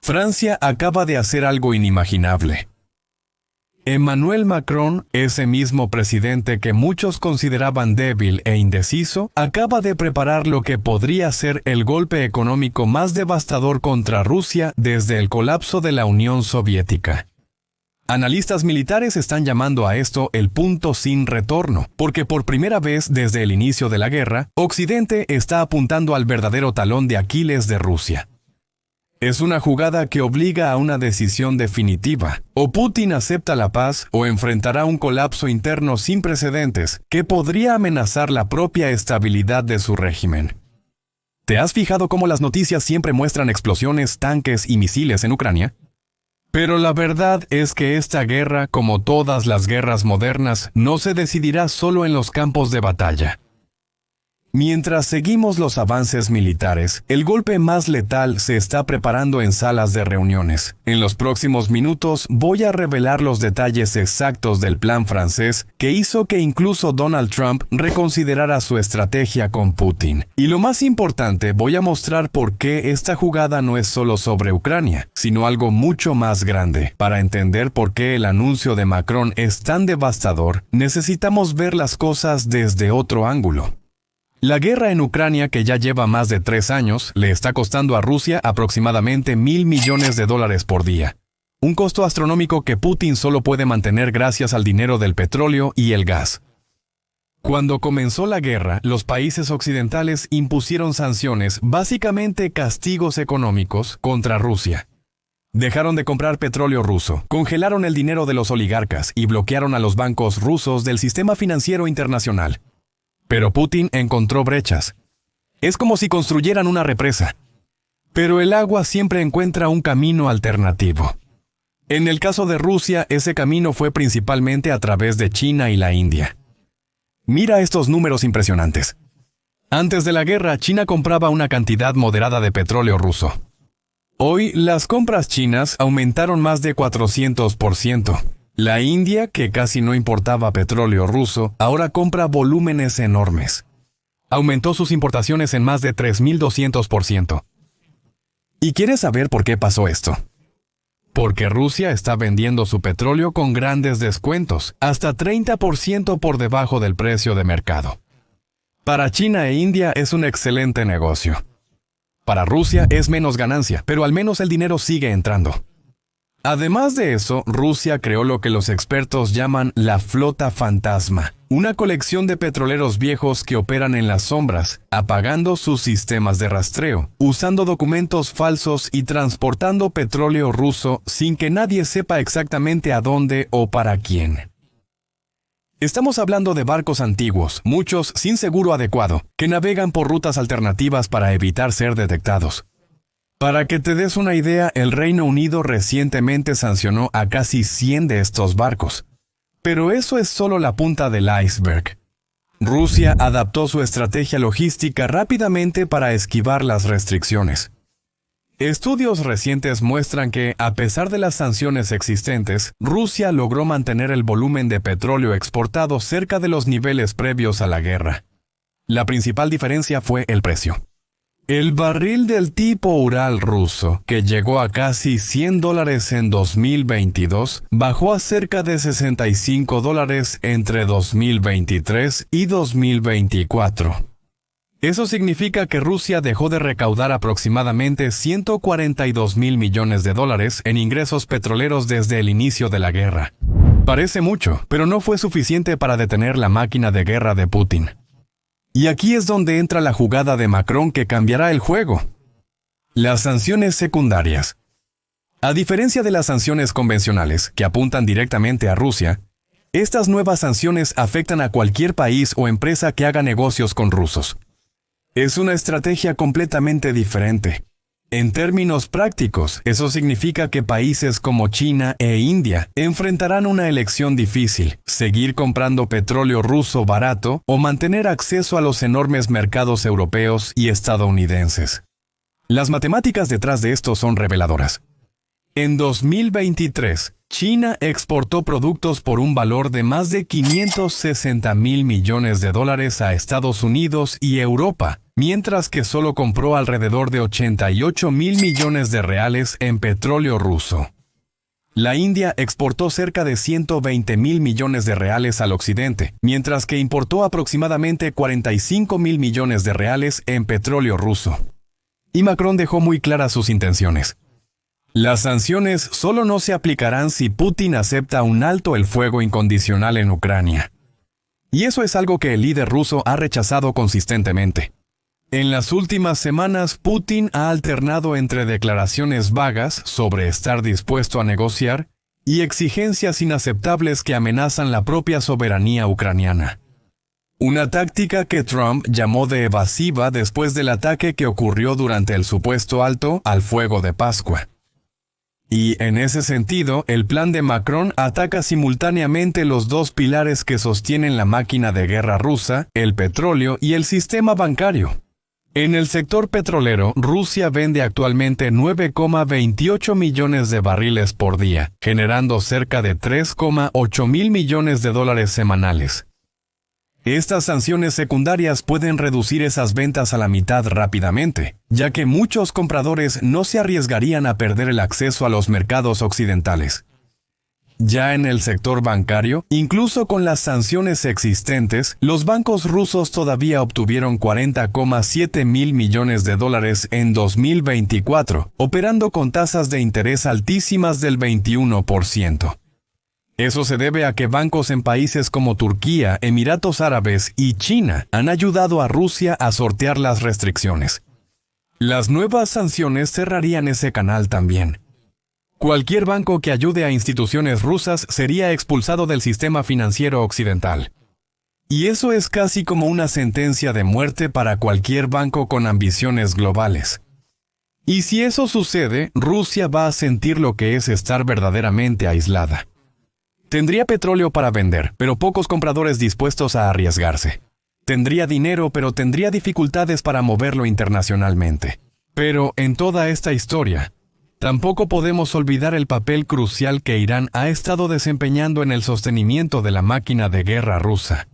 Francia acaba de hacer algo inimaginable. Emmanuel Macron, ese mismo presidente que muchos consideraban débil e indeciso, acaba de preparar lo que podría ser el golpe económico más devastador contra Rusia desde el colapso de la Unión Soviética. Analistas militares están llamando a esto el punto sin retorno, porque por primera vez desde el inicio de la guerra, Occidente está apuntando al verdadero talón de Aquiles de Rusia. Es una jugada que obliga a una decisión definitiva. O Putin acepta la paz o enfrentará un colapso interno sin precedentes que podría amenazar la propia estabilidad de su régimen. ¿Te has fijado cómo las noticias siempre muestran explosiones, tanques y misiles en Ucrania? Pero la verdad es que esta guerra, como todas las guerras modernas, no se decidirá solo en los campos de batalla. Mientras seguimos los avances militares, el golpe más letal se está preparando en salas de reuniones. En los próximos minutos voy a revelar los detalles exactos del plan francés que hizo que incluso Donald Trump reconsiderara su estrategia con Putin. Y lo más importante, voy a mostrar por qué esta jugada no es solo sobre Ucrania, sino algo mucho más grande. Para entender por qué el anuncio de Macron es tan devastador, necesitamos ver las cosas desde otro ángulo. La guerra en Ucrania, que ya lleva más de 3 años, le está costando a Rusia aproximadamente $1.000 millones por día. Un costo astronómico que Putin solo puede mantener gracias al dinero del petróleo y el gas. Cuando comenzó la guerra, los países occidentales impusieron sanciones, básicamente castigos económicos, contra Rusia. Dejaron de comprar petróleo ruso, congelaron el dinero de los oligarcas y bloquearon a los bancos rusos del sistema financiero internacional. Pero Putin encontró brechas. Es como si construyeran una represa. Pero el agua siempre encuentra un camino alternativo. En el caso de Rusia, ese camino fue principalmente a través de China y la India. Mira estos números impresionantes. Antes de la guerra, China compraba una cantidad moderada de petróleo ruso. Hoy, las compras chinas aumentaron más de 400%. La India, que casi no importaba petróleo ruso, ahora compra volúmenes enormes. Aumentó sus importaciones en más de 3.200%. ¿Y quieres saber por qué pasó esto? Porque Rusia está vendiendo su petróleo con grandes descuentos, hasta 30% por debajo del precio de mercado. Para China e India es un excelente negocio. Para Rusia es menos ganancia, pero al menos el dinero sigue entrando. Además de eso, Rusia creó lo que los expertos llaman la flota fantasma, una colección de petroleros viejos que operan en las sombras, apagando sus sistemas de rastreo, usando documentos falsos y transportando petróleo ruso sin que nadie sepa exactamente a dónde o para quién. Estamos hablando de barcos antiguos, muchos sin seguro adecuado, que navegan por rutas alternativas para evitar ser detectados. Para que te des una idea, el Reino Unido recientemente sancionó a casi 100 de estos barcos. Pero eso es solo la punta del iceberg. Rusia adaptó su estrategia logística rápidamente para esquivar las restricciones. Estudios recientes muestran que, a pesar de las sanciones existentes, Rusia logró mantener el volumen de petróleo exportado cerca de los niveles previos a la guerra. La principal diferencia fue el precio. El barril del tipo Ural ruso, que llegó a casi $100 en 2022, bajó a cerca de $65 entre 2023 y 2024. Eso significa que Rusia dejó de recaudar aproximadamente $142.000 millones en ingresos petroleros desde el inicio de la guerra. Parece mucho, pero no fue suficiente para detener la máquina de guerra de Putin. Y aquí es donde entra la jugada de Macron que cambiará el juego. Las sanciones secundarias. A diferencia de las sanciones convencionales, que apuntan directamente a Rusia, estas nuevas sanciones afectan a cualquier país o empresa que haga negocios con rusos. Es una estrategia completamente diferente. En términos prácticos, eso significa que países como China e India enfrentarán una elección difícil: seguir comprando petróleo ruso barato o mantener acceso a los enormes mercados europeos y estadounidenses. Las matemáticas detrás de esto son reveladoras. En 2023, China exportó productos por un valor de más de $560.000 millones a Estados Unidos y Europa, mientras que solo compró alrededor de 88 mil millones de reales en petróleo ruso. La India exportó cerca de 120 mil millones de reales al occidente, mientras que importó aproximadamente 45 mil millones de reales en petróleo ruso. Y Macron dejó muy claras sus intenciones. Las sanciones solo no se aplicarán si Putin acepta un alto el fuego incondicional en Ucrania. Y eso es algo que el líder ruso ha rechazado consistentemente. En las últimas semanas, Putin ha alternado entre declaraciones vagas sobre estar dispuesto a negociar y exigencias inaceptables que amenazan la propia soberanía ucraniana. Una táctica que Trump llamó de evasiva después del ataque que ocurrió durante el supuesto alto al fuego de Pascua. Y en ese sentido, el plan de Macron ataca simultáneamente los dos pilares que sostienen la máquina de guerra rusa, el petróleo y el sistema bancario. En el sector petrolero, Rusia vende actualmente 9,28 millones de barriles por día, generando cerca de 3,8 mil millones de dólares semanales. Estas sanciones secundarias pueden reducir esas ventas a la mitad rápidamente, ya que muchos compradores no se arriesgarían a perder el acceso a los mercados occidentales. Ya en el sector bancario, incluso con las sanciones existentes, los bancos rusos todavía obtuvieron 40,7 mil millones de dólares en 2024, operando con tasas de interés altísimas del 21%. Eso se debe a que bancos en países como Turquía, Emiratos Árabes y China han ayudado a Rusia a sortear las restricciones. Las nuevas sanciones cerrarían ese canal también. Cualquier banco que ayude a instituciones rusas sería expulsado del sistema financiero occidental. Y eso es casi como una sentencia de muerte para cualquier banco con ambiciones globales. Y si eso sucede, Rusia va a sentir lo que es estar verdaderamente aislada. Tendría petróleo para vender, pero pocos compradores dispuestos a arriesgarse. Tendría dinero, pero tendría dificultades para moverlo internacionalmente. Pero en toda esta historia, tampoco podemos olvidar el papel crucial que Irán ha estado desempeñando en el sostenimiento de la máquina de guerra rusa.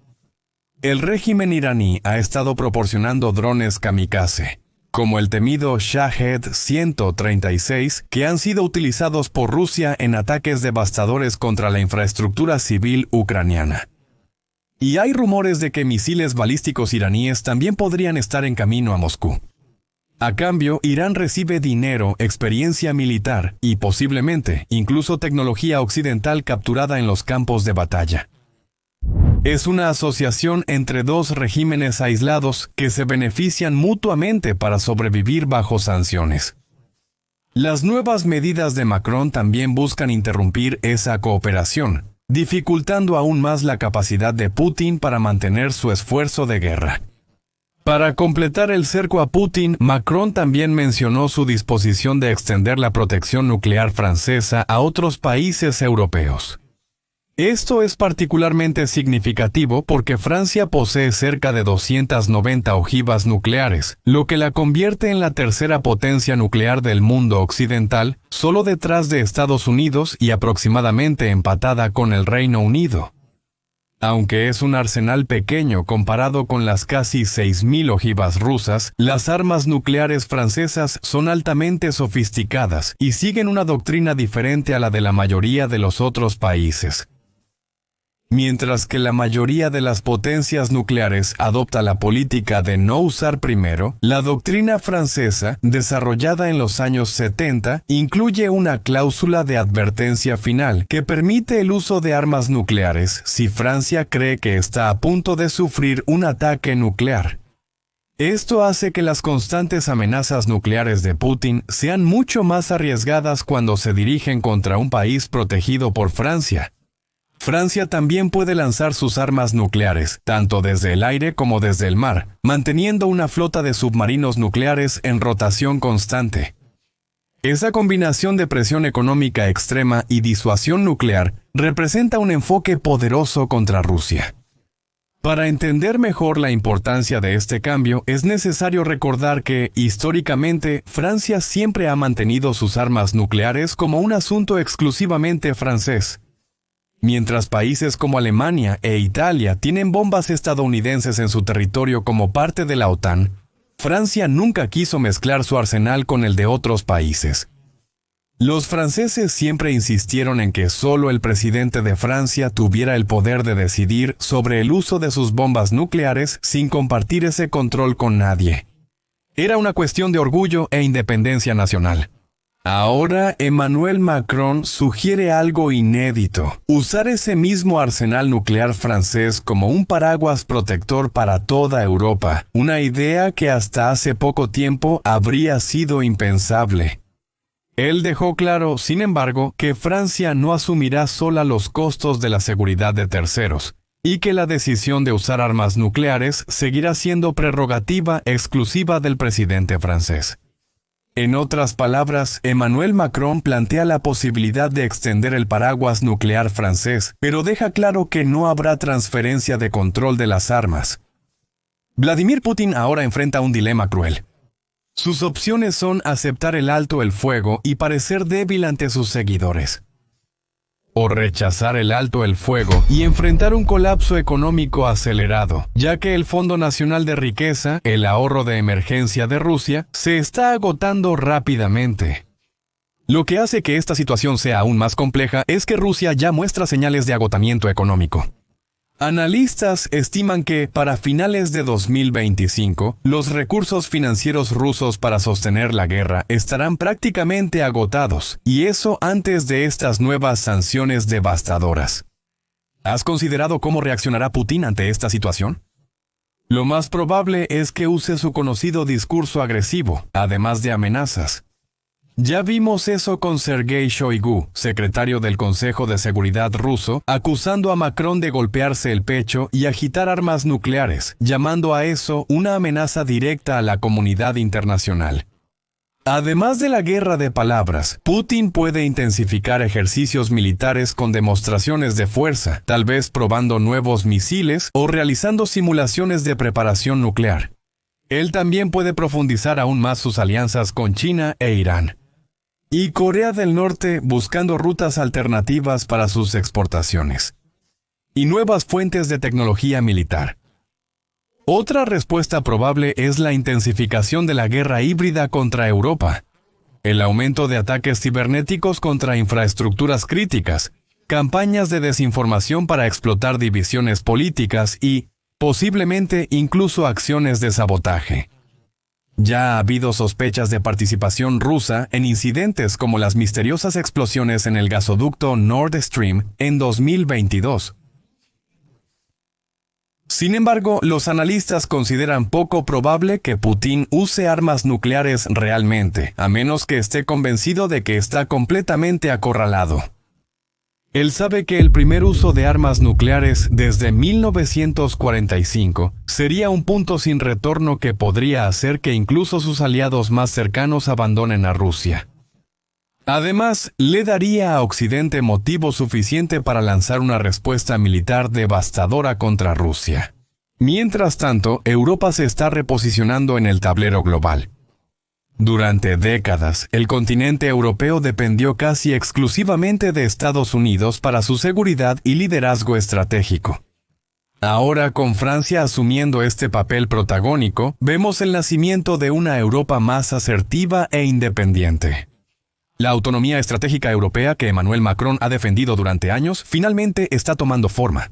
El régimen iraní ha estado proporcionando drones kamikaze, como el temido Shahed-136, que han sido utilizados por Rusia en ataques devastadores contra la infraestructura civil ucraniana. Y hay rumores de que misiles balísticos iraníes también podrían estar en camino a Moscú. A cambio, Irán recibe dinero, experiencia militar y posiblemente incluso tecnología occidental capturada en los campos de batalla. Es una asociación entre dos regímenes aislados que se benefician mutuamente para sobrevivir bajo sanciones. Las nuevas medidas de Macron también buscan interrumpir esa cooperación, dificultando aún más la capacidad de Putin para mantener su esfuerzo de guerra. Para completar el cerco a Putin, Macron también mencionó su disposición de extender la protección nuclear francesa a otros países europeos. Esto es particularmente significativo porque Francia posee cerca de 290 ojivas nucleares, lo que la convierte en la tercera potencia nuclear del mundo occidental, solo detrás de Estados Unidos y aproximadamente empatada con el Reino Unido. Aunque es un arsenal pequeño comparado con las casi 6.000 ojivas rusas, las armas nucleares francesas son altamente sofisticadas y siguen una doctrina diferente a la de la mayoría de los otros países. Mientras que la mayoría de las potencias nucleares adopta la política de no usar primero, la doctrina francesa, desarrollada en los años 70, incluye una cláusula de advertencia final que permite el uso de armas nucleares si Francia cree que está a punto de sufrir un ataque nuclear. Esto hace que las constantes amenazas nucleares de Putin sean mucho más arriesgadas cuando se dirigen contra un país protegido por Francia. Francia también puede lanzar sus armas nucleares, tanto desde el aire como desde el mar, manteniendo una flota de submarinos nucleares en rotación constante. Esa combinación de presión económica extrema y disuasión nuclear representa un enfoque poderoso contra Rusia. Para entender mejor la importancia de este cambio, es necesario recordar que, históricamente, Francia siempre ha mantenido sus armas nucleares como un asunto exclusivamente francés. Mientras países como Alemania e Italia tienen bombas estadounidenses en su territorio como parte de la OTAN, Francia nunca quiso mezclar su arsenal con el de otros países. Los franceses siempre insistieron en que solo el presidente de Francia tuviera el poder de decidir sobre el uso de sus bombas nucleares sin compartir ese control con nadie. Era una cuestión de orgullo e independencia nacional. Ahora Emmanuel Macron sugiere algo inédito: usar ese mismo arsenal nuclear francés como un paraguas protector para toda Europa, una idea que hasta hace poco tiempo habría sido impensable. Él dejó claro, sin embargo, que Francia no asumirá sola los costos de la seguridad de terceros, y que la decisión de usar armas nucleares seguirá siendo prerrogativa exclusiva del presidente francés. En otras palabras, Emmanuel Macron plantea la posibilidad de extender el paraguas nuclear francés, pero deja claro que no habrá transferencia de control de las armas. Vladimir Putin ahora enfrenta un dilema cruel. Sus opciones son aceptar el alto el fuego y parecer débil ante sus seguidores, o rechazar el alto el fuego y enfrentar un colapso económico acelerado, ya que el Fondo Nacional de Riqueza, el ahorro de emergencia de Rusia, se está agotando rápidamente. Lo que hace que esta situación sea aún más compleja es que Rusia ya muestra señales de agotamiento económico. Analistas estiman que, para finales de 2025, los recursos financieros rusos para sostener la guerra estarán prácticamente agotados, y eso antes de estas nuevas sanciones devastadoras. ¿Has considerado cómo reaccionará Putin ante esta situación? Lo más probable es que use su conocido discurso agresivo, además de amenazas. Ya vimos eso con Sergei Shoigu, secretario del Consejo de Seguridad ruso, acusando a Macron de golpearse el pecho y agitar armas nucleares, llamando a eso una amenaza directa a la comunidad internacional. Además de la guerra de palabras, Putin puede intensificar ejercicios militares con demostraciones de fuerza, tal vez probando nuevos misiles o realizando simulaciones de preparación nuclear. Él también puede profundizar aún más sus alianzas con China e Irán. Y Corea del Norte buscando rutas alternativas para sus exportaciones. Y nuevas fuentes de tecnología militar. Otra respuesta probable es la intensificación de la guerra híbrida contra Europa, el aumento de ataques cibernéticos contra infraestructuras críticas, campañas de desinformación para explotar divisiones políticas y, posiblemente, incluso acciones de sabotaje. Ya ha habido sospechas de participación rusa en incidentes como las misteriosas explosiones en el gasoducto Nord Stream en 2022. Sin embargo, los analistas consideran poco probable que Putin use armas nucleares realmente, a menos que esté convencido de que está completamente acorralado. Él sabe que el primer uso de armas nucleares desde 1945 sería un punto sin retorno que podría hacer que incluso sus aliados más cercanos abandonen a Rusia. Además, le daría a Occidente motivo suficiente para lanzar una respuesta militar devastadora contra Rusia. Mientras tanto, Europa se está reposicionando en el tablero global. Durante décadas, el continente europeo dependió casi exclusivamente de Estados Unidos para su seguridad y liderazgo estratégico. Ahora, con Francia asumiendo este papel protagónico, vemos el nacimiento de una Europa más asertiva e independiente. La autonomía estratégica europea que Emmanuel Macron ha defendido durante años finalmente está tomando forma.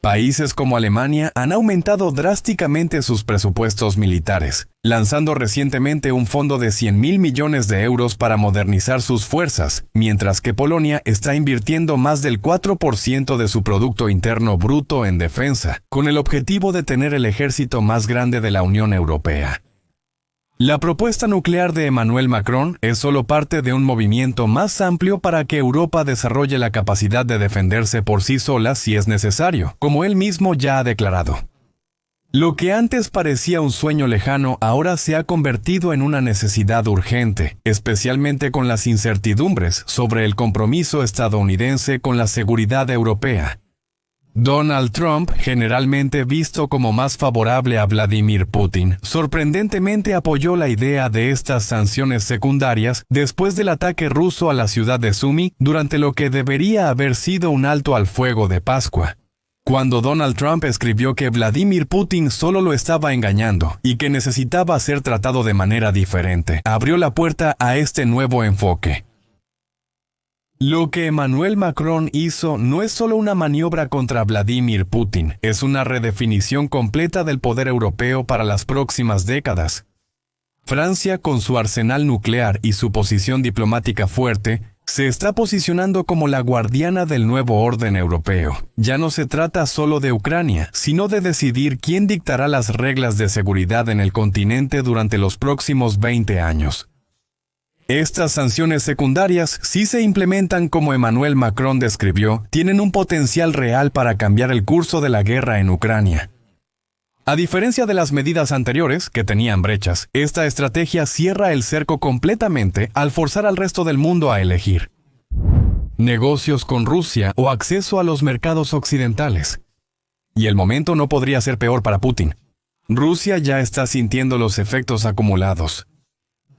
Países como Alemania han aumentado drásticamente sus presupuestos militares, lanzando recientemente un fondo de 100.000 millones de euros para modernizar sus fuerzas, mientras que Polonia está invirtiendo más del 4% de su Producto Interno Bruto en defensa, con el objetivo de tener el ejército más grande de la Unión Europea. La propuesta nuclear de Emmanuel Macron es solo parte de un movimiento más amplio para que Europa desarrolle la capacidad de defenderse por sí sola si es necesario, como él mismo ya ha declarado. Lo que antes parecía un sueño lejano ahora se ha convertido en una necesidad urgente, especialmente con las incertidumbres sobre el compromiso estadounidense con la seguridad europea. Donald Trump, generalmente visto como más favorable a Vladimir Putin, sorprendentemente apoyó la idea de estas sanciones secundarias después del ataque ruso a la ciudad de Sumy durante lo que debería haber sido un alto al fuego de Pascua. Cuando Donald Trump escribió que Vladimir Putin solo lo estaba engañando y que necesitaba ser tratado de manera diferente, abrió la puerta a este nuevo enfoque. Lo que Emmanuel Macron hizo no es solo una maniobra contra Vladimir Putin, es una redefinición completa del poder europeo para las próximas décadas. Francia, con su arsenal nuclear y su posición diplomática fuerte, se está posicionando como la guardiana del nuevo orden europeo. Ya no se trata solo de Ucrania, sino de decidir quién dictará las reglas de seguridad en el continente durante los próximos 20 años. Estas sanciones secundarias, si se implementan como Emmanuel Macron describió, tienen un potencial real para cambiar el curso de la guerra en Ucrania. A diferencia de las medidas anteriores, que tenían brechas, esta estrategia cierra el cerco completamente al forzar al resto del mundo a elegir negocios con Rusia o acceso a los mercados occidentales. Y el momento no podría ser peor para Putin. Rusia ya está sintiendo los efectos acumulados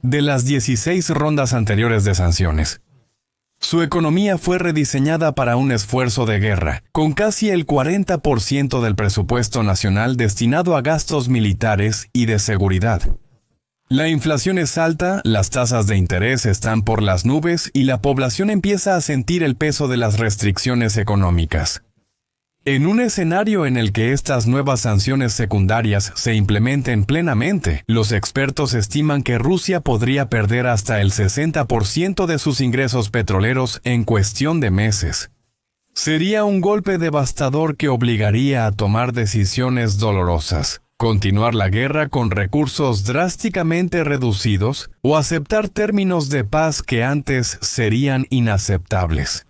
de las 16 rondas anteriores de sanciones. Su economía fue rediseñada para un esfuerzo de guerra, con casi el 40% del presupuesto nacional destinado a gastos militares y de seguridad. La inflación es alta, las tasas de interés están por las nubes y la población empieza a sentir el peso de las restricciones económicas. En un escenario en el que estas nuevas sanciones secundarias se implementen plenamente, los expertos estiman que Rusia podría perder hasta el 60% de sus ingresos petroleros en cuestión de meses. Sería un golpe devastador que obligaría a tomar decisiones dolorosas, continuar la guerra con recursos drásticamente reducidos o aceptar términos de paz que antes serían inaceptables.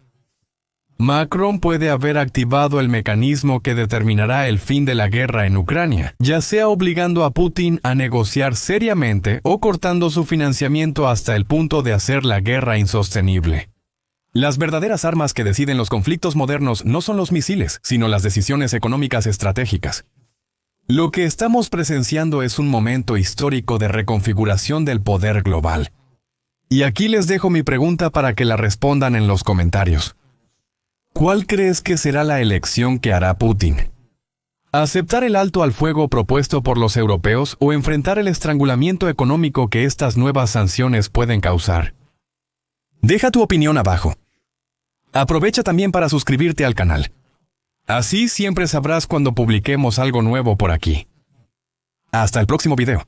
Macron puede haber activado el mecanismo que determinará el fin de la guerra en Ucrania, ya sea obligando a Putin a negociar seriamente o cortando su financiamiento hasta el punto de hacer la guerra insostenible. Las verdaderas armas que deciden los conflictos modernos no son los misiles, sino las decisiones económicas estratégicas. Lo que estamos presenciando es un momento histórico de reconfiguración del poder global. Y aquí les dejo mi pregunta para que la respondan en los comentarios. ¿Cuál crees que será la elección que hará Putin? ¿Aceptar el alto al fuego propuesto por los europeos o enfrentar el estrangulamiento económico que estas nuevas sanciones pueden causar? Deja tu opinión abajo. Aprovecha también para suscribirte al canal. Así siempre sabrás cuando publiquemos algo nuevo por aquí. Hasta el próximo video.